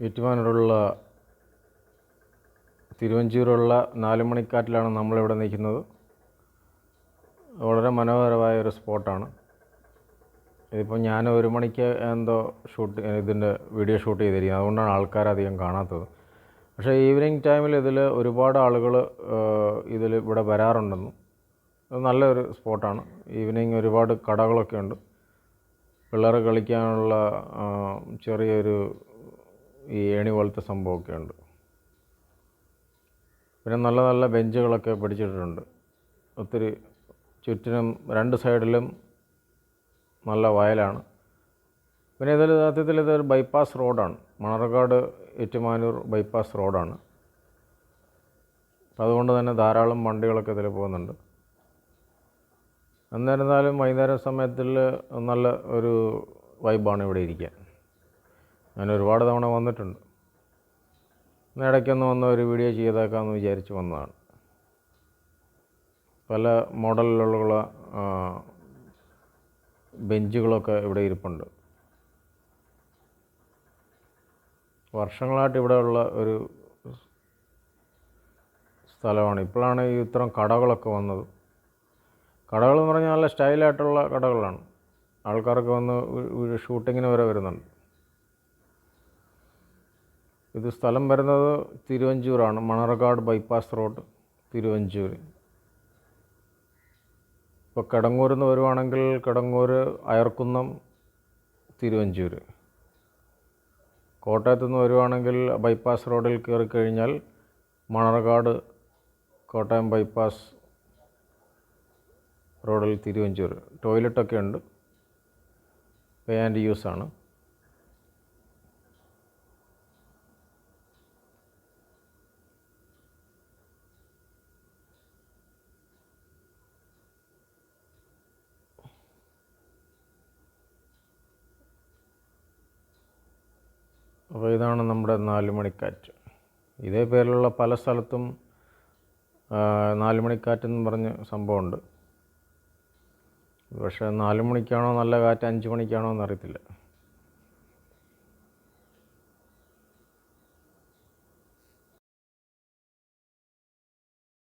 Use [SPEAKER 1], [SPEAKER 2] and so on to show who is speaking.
[SPEAKER 1] ഏറ്റുമാനൂരുള്ള തിരുവഞ്ചൂരുള്ള 4 മണിക്കാറ്റിലാണ് നമ്മളിവിടെ നിൽക്കുന്നത്. വളരെ മനോഹരമായ ഒരു സ്പോട്ടാണ്. ഇതിപ്പോൾ ഞാൻ 1 മണിക്ക് എന്തോ ഇതിൻ്റെ വീഡിയോ ഷൂട്ട് ചെയ്തിരിക്കുന്നത്, അതുകൊണ്ടാണ് ആൾക്കാരധികം കാണാത്തത്. പക്ഷേ ഈവനിങ് ടൈമിൽ ഇതിൽ ഒരുപാട് ആളുകൾ ഇവിടെ വരാറുണ്ടെന്നും. അത് നല്ലൊരു സ്പോട്ടാണ്. ഈവനിങ് ഒരുപാട് കടകളൊക്കെ ഉണ്ട്. പിള്ളേർ കളിക്കാനുള്ള ചെറിയൊരു ഈ ഏണി പോലത്തെ സംഭവമൊക്കെ ഉണ്ട്. പിന്നെ നല്ല നല്ല ബെഞ്ചുകളൊക്കെ പിടിച്ചിട്ടുണ്ട്. ഒത്തിരി ചുറ്റിനും 2 സൈഡിലും നല്ല വയലാണ്. പിന്നെ സത്യത്തിൽ ഇതൊരു ബൈപ്പാസ് റോഡാണ്. മണർകാട് ഏറ്റുമാനൂർ ബൈപ്പാസ് റോഡാണ്. അതുകൊണ്ട് തന്നെ ധാരാളം വണ്ടികളൊക്കെ ഇതിൽ പോകുന്നുണ്ട്. എന്നിരുന്നാലും വൈകുന്നേരം സമയത്തിൽ നല്ല ഒരു വൈബാണ് ഇവിടെ ഇരിക്കാൻ. ഞാൻ ഒരുപാട് തവണ വന്നിട്ടുണ്ട്. ഇടയ്ക്കൊന്ന് വന്ന് ഒരു വീഡിയോ ചെയ്തേക്കാമെന്ന് വിചാരിച്ച് വന്നതാണ്. പല മോഡലിലുള്ള ബെഞ്ചുകളൊക്കെ ഇവിടെ ഇരിപ്പുണ്ട്. വർഷങ്ങളായിട്ട് ഇവിടെ ഉള്ള ഒരു സ്ഥലമാണ്. ഇപ്പോഴാണ് ഇത്തരം കടകളൊക്കെ വന്നത്. കടകളെന്ന് പറഞ്ഞാൽ നല്ല സ്റ്റൈലായിട്ടുള്ള കടകളാണ്. ആൾക്കാരൊക്കെ വന്ന് ഷൂട്ടിങ്ങിന് വരെ വരുന്നുണ്ട്. ഇത് സ്ഥലം വരുന്നത് തിരുവഞ്ചൂരാണ്. Manarcad bypass road, Thiruvanchoor. ഇപ്പോൾ കിടങ്ങൂരിൽ നിന്ന് വരുവാണെങ്കിൽ കിടങ്ങൂർ, അയർക്കുന്നം, തിരുവഞ്ചൂർ. കോട്ടയത്തു നിന്ന് വരുവാണെങ്കിൽ ബൈപ്പാസ് റോഡിൽ കയറി കഴിഞ്ഞാൽ മണർകാട്, കോട്ടയം ബൈപ്പാസ് റോഡിൽ തിരുവഞ്ചൂർ. ടോയ്ലറ്റൊക്കെ ഉണ്ട്. പേ ആൻഡ് യൂസാണ്. അപ്പോൾ ഇതാണ് നമ്മുടെ 4 മണിക്കാറ്റ്. ഇതേ പേരിലുള്ള പല സ്ഥലത്തും 4 മണിക്കാറ്റെന്ന് പറഞ്ഞ് സംഭവമുണ്ട്. പക്ഷേ 4 മണിക്കാണോ നല്ല കാറ്റ്, 5 മണിക്കാണോ എന്നറിയത്തില്ല.